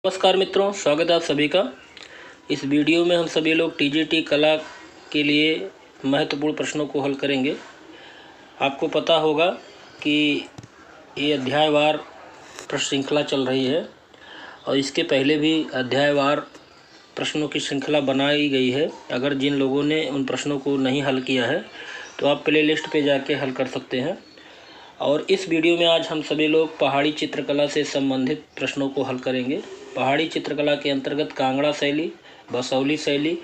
नमस्कार मित्रों, स्वागत है आप सभी का। इस वीडियो में हम सभी लोग टीजीटी कला के लिए महत्वपूर्ण प्रश्नों को हल करेंगे। आपको पता होगा कि ये अध्यायवार प्रश्न श्रृंखला चल रही है और इसके पहले भी अध्यायवार प्रश्नों की श्रृंखला बनाई गई है। अगर जिन लोगों ने उन प्रश्नों को नहीं हल किया है तो आप प्ले लिस्ट पर जाके हल कर सकते हैं। और इस वीडियो में आज हम सभी लोग पहाड़ी चित्रकला से संबंधित प्रश्नों को हल करेंगे। पहाड़ी चित्रकला के अंतर्गत कांगड़ा शैली, बसौली शैली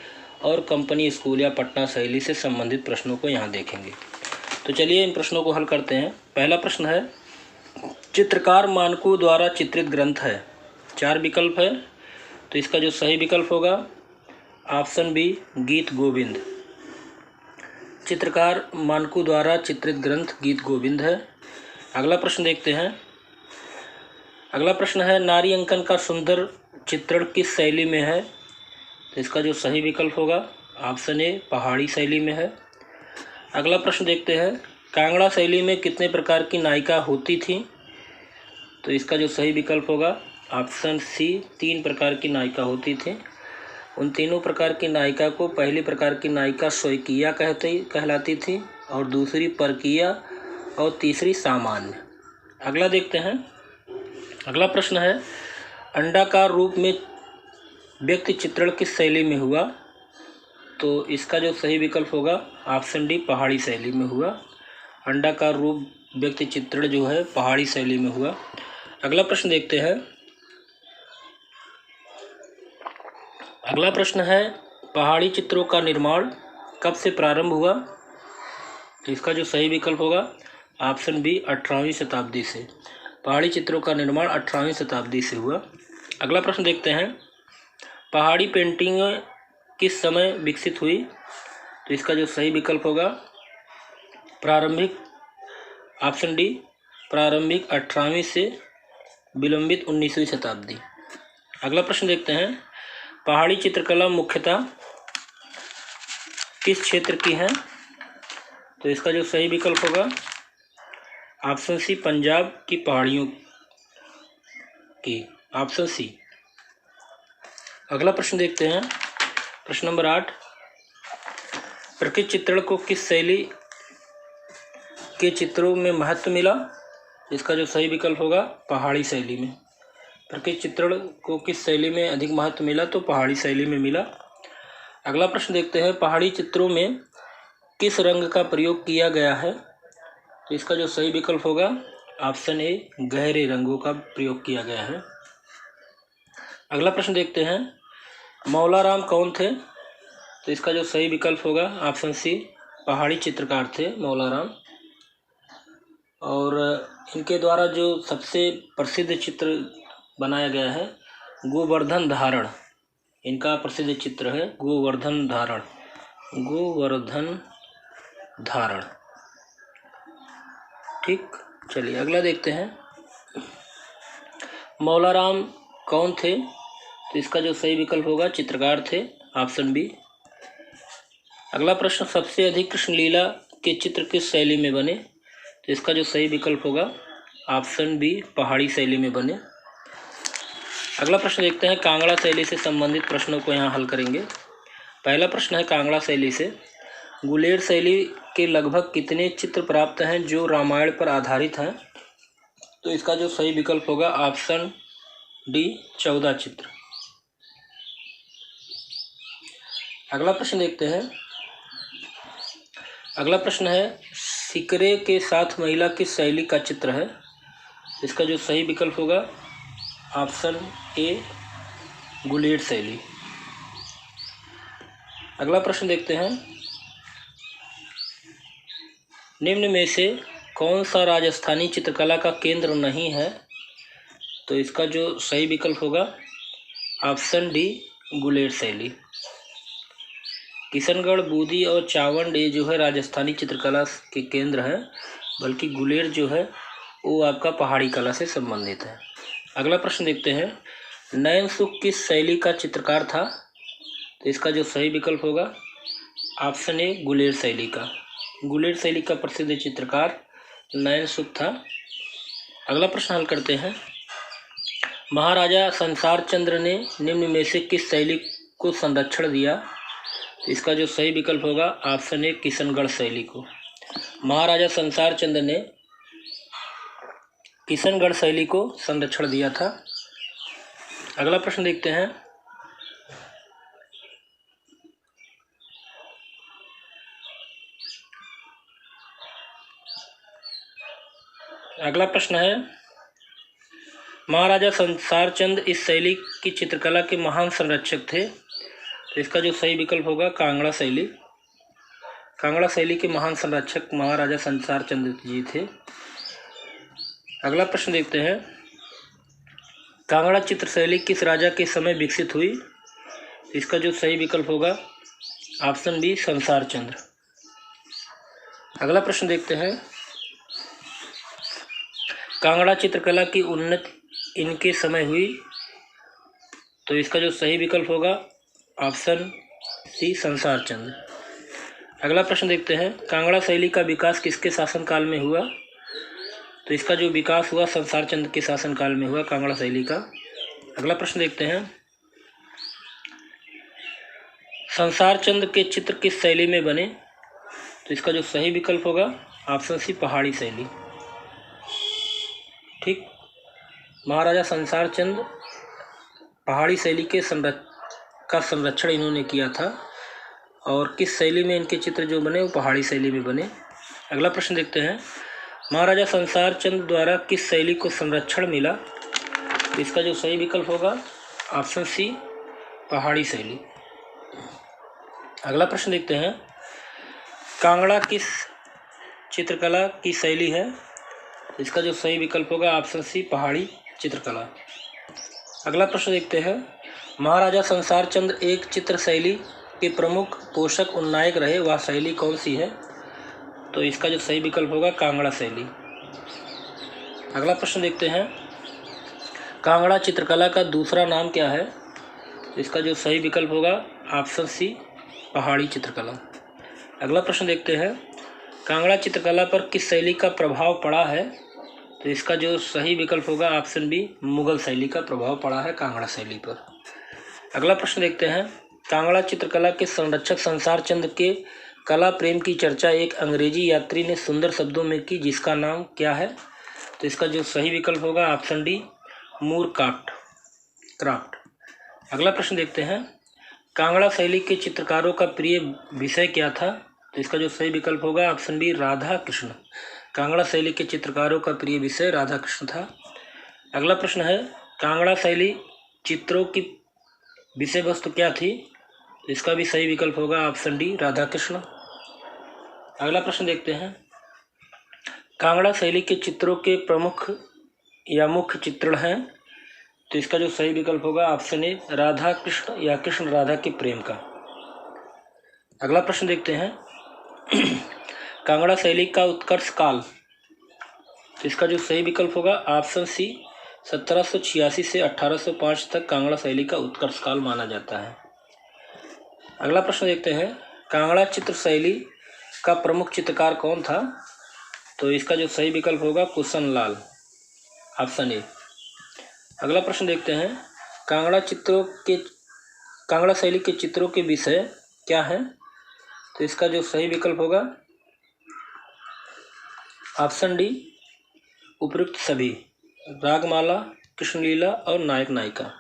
और कंपनी स्कूल या पटना शैली से संबंधित प्रश्नों को यहाँ देखेंगे। तो चलिए इन प्रश्नों को हल करते हैं। पहला प्रश्न है, चित्रकार मानकों द्वारा चित्रित ग्रंथ है। 4 विकल्प है, तो इसका जो सही विकल्प होगा ऑप्शन बी, गीत गोविंद। चित्रकार मानकों द्वारा चित्रित ग्रंथ गीत गोविंद है। अगला प्रश्न देखते हैं। अगला प्रश्न है, नारी अंकन का सुंदर चित्रण किस शैली में है? तो इसका जो सही विकल्प होगा ऑप्शन ए, पहाड़ी शैली में है। अगला प्रश्न देखते हैं, कांगड़ा शैली में कितने प्रकार की नायिका होती थी? तो इसका जो सही विकल्प होगा ऑप्शन सी, 3 प्रकार की नायिका होती थी। उन तीनों प्रकार की नायिका को पहली प्रकार की नायिका स्वकीया कहलाती थी और दूसरी परकीया और तीसरी सामान्य। अगला देखते हैं। अगला प्रश्न है, अंडाकार रूप में व्यक्ति चित्रण किस शैली में हुआ? तो इसका जो सही विकल्प होगा ऑप्शन डी, पहाड़ी शैली में हुआ। अंडाकार रूप व्यक्ति चित्रण जो है पहाड़ी शैली में हुआ। अगला प्रश्न देखते हैं। अगला प्रश्न है, पहाड़ी चित्रों का निर्माण कब से प्रारंभ हुआ? तो इसका जो सही विकल्प होगा ऑप्शन बी, 18वीं शताब्दी से। पहाड़ी चित्रों का निर्माण 18वीं शताब्दी से हुआ। अगला प्रश्न देखते हैं, पहाड़ी पेंटिंग किस समय विकसित हुई? तो इसका जो सही विकल्प होगा प्रारंभिक, ऑप्शन डी, प्रारंभिक 18वीं से विलंबित 19वीं शताब्दी। अगला प्रश्न देखते हैं, पहाड़ी चित्रकला मुख्यतः किस क्षेत्र की है? तो इसका जो सही विकल्प होगा ऑप्शन सी, पंजाब की पहाड़ियों की, ऑप्शन सी। अगला प्रश्न देखते हैं। प्रश्न नंबर 8, प्रकृति चित्रण को किस शैली के चित्रों में महत्व मिला? इसका जो सही विकल्प होगा पहाड़ी शैली में। प्रकृति चित्रण को किस शैली में अधिक महत्व मिला? तो पहाड़ी शैली में मिला। अगला प्रश्न देखते हैं, पहाड़ी चित्रों में किस रंग का प्रयोग किया गया है? तो इसका जो सही विकल्प होगा ऑप्शन ए, गहरे रंगों का प्रयोग किया गया है। अगला प्रश्न देखते हैं, मौलाराम कौन थे? तो इसका जो सही विकल्प होगा ऑप्शन सी, पहाड़ी चित्रकार थे मौलाराम। और इनके द्वारा जो सबसे प्रसिद्ध चित्र बनाया गया है गोवर्धन धारण, इनका प्रसिद्ध चित्र है गोवर्धन धारण, गोवर्धन धारण। ठीक, चलिए अगला देखते हैं, मौलाराम कौन थे? तो इसका जो सही विकल्प होगा चित्रकार थे, ऑप्शन बी। अगला प्रश्न, सबसे अधिक कृष्णलीला के चित्र किस शैली में बने? तो इसका जो सही विकल्प होगा ऑप्शन बी, पहाड़ी शैली में बने। अगला प्रश्न देखते हैं, कांगड़ा शैली से संबंधित प्रश्नों को यहाँ हल करेंगे। पहला प्रश्न है, कांगड़ा शैली से गुलेर शैली के लगभग कितने चित्र प्राप्त हैं जो रामायण पर आधारित हैं? तो इसका जो सही विकल्प होगा ऑप्शन डी, 14 चित्र। अगला प्रश्न देखते हैं। अगला प्रश्न है, सिकरे के साथ महिला किस शैली का चित्र है? इसका जो सही विकल्प होगा ऑप्शन ए, गुलेर शैली। अगला प्रश्न देखते हैं, निम्न में से कौन सा राजस्थानी चित्रकला का केंद्र नहीं है? तो इसका जो सही विकल्प होगा ऑप्शन डी, गुलेर शैली। किशनगढ़, बूंदी और चावंड ये जो है राजस्थानी चित्रकला के केंद्र हैं, बल्कि गुलेर जो है वो आपका पहाड़ी कला से संबंधित है। अगला प्रश्न देखते हैं, नयन सुख किस शैली का चित्रकार था? तो इसका जो सही विकल्प होगा ऑप्शन ए, गुलेर शैली का। गुलेर शैली का प्रसिद्ध चित्रकार नयन सुख था। अगला प्रश्न हल करते हैं, महाराजा संसार चंद्र ने निम्न में से किस शैली को संरक्षण दिया? तो इसका जो सही विकल्प होगा ऑप्शन ए किशनगढ़ शैली को। महाराजा संसार चंद्र ने किशनगढ़ शैली को संरक्षण दिया था। अगला प्रश्न देखते हैं। अगला प्रश्न है, महाराजा संसार चंद इस शैली की चित्रकला के महान संरक्षक थे। तो इसका जो सही विकल्प होगा कांगड़ा शैली। कांगड़ा शैली के महान संरक्षक महाराजा संसार चंद जी थे। अगला प्रश्न देखते हैं, कांगड़ा चित्र शैली किस राजा के समय विकसित हुई? इसका जो सही विकल्प होगा ऑप्शन बी संसार चंद्र। अगला प्रश्न देखते हैं, कांगड़ा चित्रकला की उन्नति इनके समय हुई। तो इसका जो सही विकल्प होगा ऑप्शन सी संसार चंद्र। अगला प्रश्न देखते हैं, कांगड़ा शैली का विकास किसके शासनकाल में हुआ? तो इसका जो विकास हुआ संसार चंद्र के शासनकाल में हुआ कांगड़ा शैली का। अगला प्रश्न देखते हैं, संसार चंद्र के चित्र किस शैली में बने? तो इसका जो सही विकल्प होगा ऑप्शन सी पहाड़ी शैली। ठीक, महाराजा संसार चंद पहाड़ी शैली के संरक्षण इन्होंने किया था और किस शैली में इनके चित्र जो बने वो पहाड़ी शैली में बने। अगला प्रश्न देखते हैं, महाराजा संसार चंद द्वारा किस शैली को संरक्षण मिला? इसका जो सही विकल्प होगा ऑप्शन सी पहाड़ी शैली। अगला प्रश्न देखते हैं, कांगड़ा किस चित्रकला की शैली है? इसका जो सही विकल्प होगा ऑप्शन सी पहाड़ी चित्रकला। अगला प्रश्न देखते हैं, महाराजा संसार चंद्र एक चित्र शैली के प्रमुख पोषक उन्नायक रहे, वह शैली कौन सी है? तो इसका जो सही विकल्प होगा कांगड़ा शैली। अगला प्रश्न देखते हैं, कांगड़ा चित्रकला का दूसरा नाम क्या है? इसका जो सही विकल्प होगा ऑप्शन सी पहाड़ी चित्रकला। अगला प्रश्न देखते हैं, कांगड़ा चित्रकला पर किस शैली का प्रभाव पड़ा है? तो इसका जो सही विकल्प होगा ऑप्शन बी मुगल शैली का प्रभाव पड़ा है कांगड़ा शैली पर। अगला प्रश्न देखते हैं, कांगड़ा चित्रकला के संरक्षक संसार चंद्र के कला प्रेम की चर्चा एक अंग्रेजी यात्री ने सुंदर शब्दों में की, जिसका नाम क्या है? तो इसका जो सही विकल्प होगा ऑप्शन डी मूर क्राफ्ट। अगला प्रश्न देखते हैं, कांगड़ा शैली के चित्रकारों का प्रिय विषय क्या था? तो इसका जो सही विकल्प होगा ऑप्शन बी राधा कृष्ण। कांगड़ा शैली के चित्रकारों का प्रिय विषय राधा कृष्ण था। अगला प्रश्न है, कांगड़ा शैली चित्रों की विषय वस्तु क्या थी? इसका भी सही विकल्प होगा ऑप्शन डी राधा कृष्ण। अगला प्रश्न देखते हैं, कांगड़ा शैली के चित्रों के प्रमुख या मुख्य चित्रण हैं। तो इसका जो सही विकल्प होगा ऑप्शन ए राधा कृष्ण या कृष्ण राधा के प्रेम का। अगला प्रश्न देखते हैं, कांगड़ा शैली का उत्कर्ष काल। तो इसका जो सही विकल्प होगा ऑप्शन सी 1786 से 1805 तक कांगड़ा शैली का उत्कर्ष काल माना जाता है। अगला प्रश्न देखते हैं, कांगड़ा चित्र शैली का प्रमुख चित्रकार कौन था? तो इसका जो सही विकल्प होगा कुशन लाल, ऑप्शन ए। अगला प्रश्न देखते हैं, कांगड़ा शैली के चित्रों के विषय क्या हैं? तो इसका जो सही विकल्प होगा ऑप्शन डी उपयुक्त सभी, रागमाला, कृष्णलीला और नायक नायिका।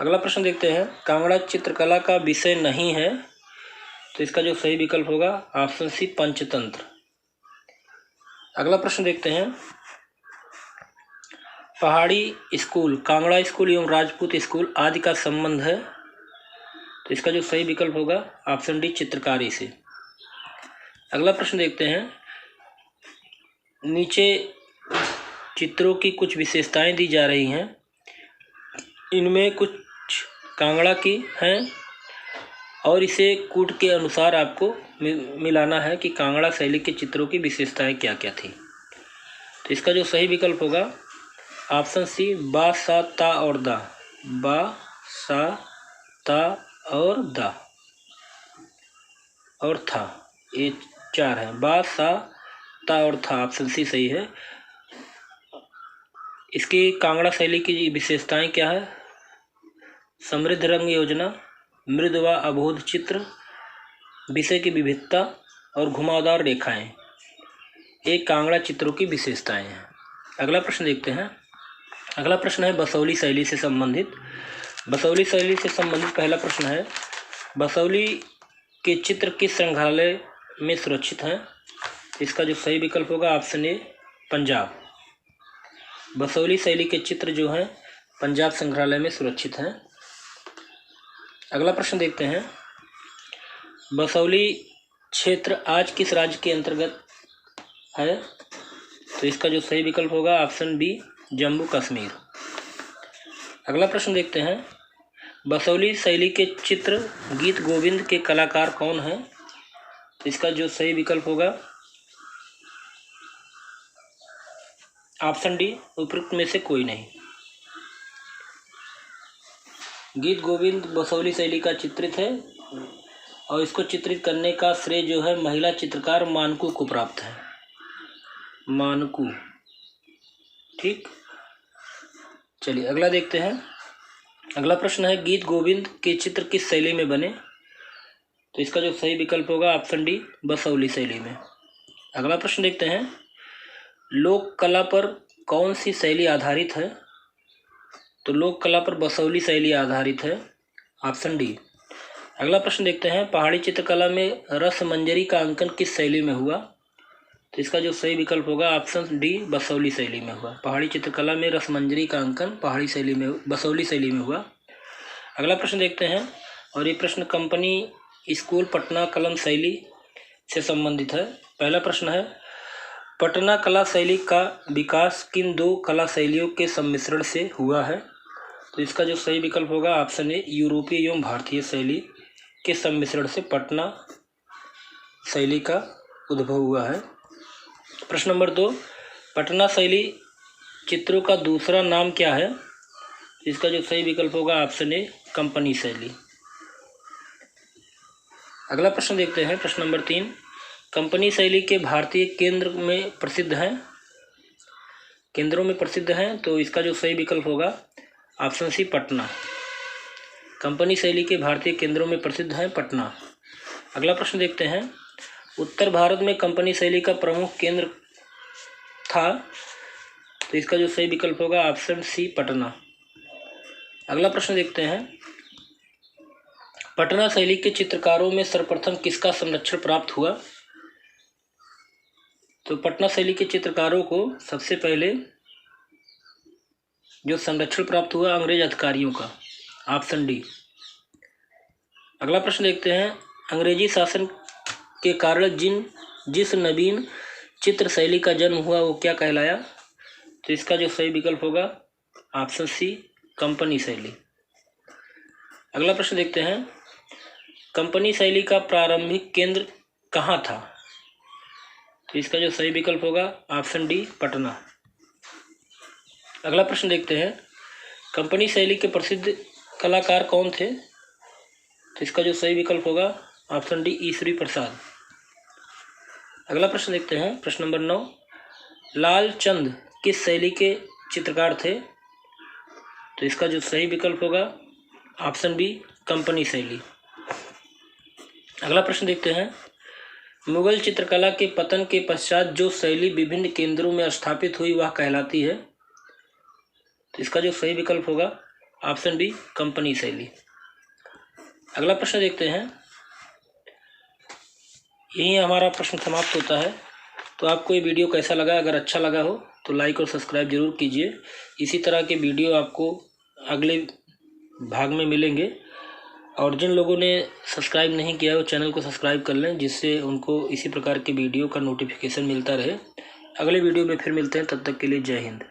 अगला प्रश्न देखते हैं, कांगड़ा चित्रकला का विषय नहीं है। तो इसका जो सही विकल्प होगा ऑप्शन सी पंचतंत्र। अगला प्रश्न देखते हैं, पहाड़ी स्कूल, कांगड़ा स्कूल एवं राजपूत स्कूल आदि का संबंध है। तो इसका जो सही विकल्प होगा ऑप्शन डी चित्रकारी से। अगला प्रश्न देखते हैं, नीचे चित्रों की कुछ विशेषताएं दी जा रही हैं, इनमें कुछ कांगड़ा की हैं और इसे कूट के अनुसार आपको मिलाना है कि कांगड़ा शैली के चित्रों की विशेषताएं क्या क्या थी। तो इसका जो सही विकल्प होगा ऑप्शन सी बा सा ता और दा, बा सा ता और दा और था, ये चार हैं, बा सा ता और था, ऑप्शन सी सही है। इसकी कांगड़ा शैली की विशेषताएं क्या है? समृद्ध रंग योजना, मृद व अबोध चित्र, विषय की विविधता और घुमावदार रेखाएं, ये कांगड़ा चित्रों की विशेषताएं हैं। अगला प्रश्न देखते हैं। अगला प्रश्न है बसौली शैली से संबंधित। बसौली शैली से संबंधित पहला प्रश्न है, बसौली के चित्र किस संग्रहालय में सुरक्षित हैं? इसका जो सही विकल्प होगा ऑप्शन ए पंजाब। बसौली शैली के चित्र जो हैं पंजाब संग्रहालय में सुरक्षित हैं। अगला प्रश्न देखते हैं, बसौली क्षेत्र आज किस राज्य के अंतर्गत है? तो इसका जो सही विकल्प होगा ऑप्शन बी जम्मू कश्मीर। अगला प्रश्न देखते हैं, बसौली शैली के चित्र गीत गोविंद के कलाकार कौन हैं? तो इसका जो सही विकल्प होगा ऑप्शन डी उपरोक्त में से कोई नहीं। गीत गोविंद बसौली शैली का चित्रित है और इसको चित्रित करने का श्रेय जो है महिला चित्रकार मानकू को प्राप्त है। मानकू, ठीक। चलिए अगला देखते हैं। अगला प्रश्न है, गीत गोविंद के चित्र किस शैली में बने? तो इसका जो सही विकल्प होगा ऑप्शन डी बसौली शैली में। अगला प्रश्न देखते हैं, लोक कला पर कौन सी शैली आधारित है? तो लोक कला पर बसौली शैली आधारित है, ऑप्शन डी। अगला प्रश्न देखते हैं, पहाड़ी चित्रकला में रसमंजरी का अंकन किस शैली में हुआ? तो इसका जो सही विकल्प होगा ऑप्शन डी बसौली शैली में हुआ। पहाड़ी चित्रकला में रसमंजरी का अंकन पहाड़ी शैली में बसौली शैली में हुआ। अगला प्रश्न देखते हैं और ये प्रश्न कंपनी स्कूल पटना कलम शैली से संबंधित है। पहला प्रश्न है, पटना कला शैली का विकास किन दो कला शैलियों के सम्मिश्रण से हुआ है? तो इसका जो सही विकल्प होगा ऑप्शन ए यूरोपीय एवं भारतीय शैली के सम्मिश्रण से पटना शैली का उद्भव हुआ है। प्रश्न नंबर 2, पटना शैली चित्रों का दूसरा नाम क्या है? इसका जो सही विकल्प होगा ऑप्शन ए कंपनी शैली। अगला प्रश्न देखते हैं, प्रश्न नंबर 3, कंपनी शैली के भारतीय केंद्र में प्रसिद्ध हैं, केंद्रों में प्रसिद्ध हैं। तो इसका जो सही विकल्प होगा ऑप्शन सी पटना। कंपनी शैली के भारतीय केंद्रों में प्रसिद्ध है पटना। अगला प्रश्न देखते हैं, उत्तर भारत में कंपनी शैली का प्रमुख केंद्र था। तो इसका जो सही विकल्प होगा ऑप्शन सी पटना। अगला प्रश्न देखते हैं, पटना शैली के चित्रकारों में सर्वप्रथम किसका संरक्षण प्राप्त हुआ? तो पटना शैली के चित्रकारों को सबसे पहले जो संरक्षण प्राप्त हुआ अंग्रेज अधिकारियों का, ऑप्शन डी। अगला प्रश्न देखते हैं, अंग्रेजी शासन के कारण जिस नवीन चित्र शैली का जन्म हुआ वो क्या कहलाया? तो इसका जो सही विकल्प होगा ऑप्शन सी कंपनी शैली। अगला प्रश्न देखते हैं, कंपनी शैली का प्रारंभिक केंद्र कहाँ था? तो इसका जो सही विकल्प होगा ऑप्शन डी पटना। अगला प्रश्न देखते हैं, कंपनी शैली के प्रसिद्ध कलाकार कौन थे? तो इसका जो सही विकल्प होगा ऑप्शन डी ईश्वरी प्रसाद। अगला प्रश्न देखते हैं, प्रश्न नंबर 9, लालचंद किस शैली के चित्रकार थे? तो इसका जो सही विकल्प होगा ऑप्शन बी कंपनी शैली। अगला प्रश्न देखते हैं, मुगल चित्रकला के पतन के पश्चात जो शैली विभिन्न केंद्रों में स्थापित हुई वह कहलाती है? तो इसका जो सही विकल्प होगा ऑप्शन बी कंपनी शैली। अगला प्रश्न देखते हैं, यही हमारा प्रश्न समाप्त होता है। तो आपको ये वीडियो कैसा लगा? अगर अच्छा लगा हो तो लाइक और सब्सक्राइब जरूर कीजिए। इसी तरह के वीडियो आपको अगले भाग में मिलेंगे। और जिन लोगों ने सब्सक्राइब नहीं किया है वो चैनल को सब्सक्राइब कर लें, जिससे उनको इसी प्रकार के वीडियो का नोटिफिकेशन मिलता रहे। अगले वीडियो में फिर मिलते हैं, तब तक के लिए जय हिंद।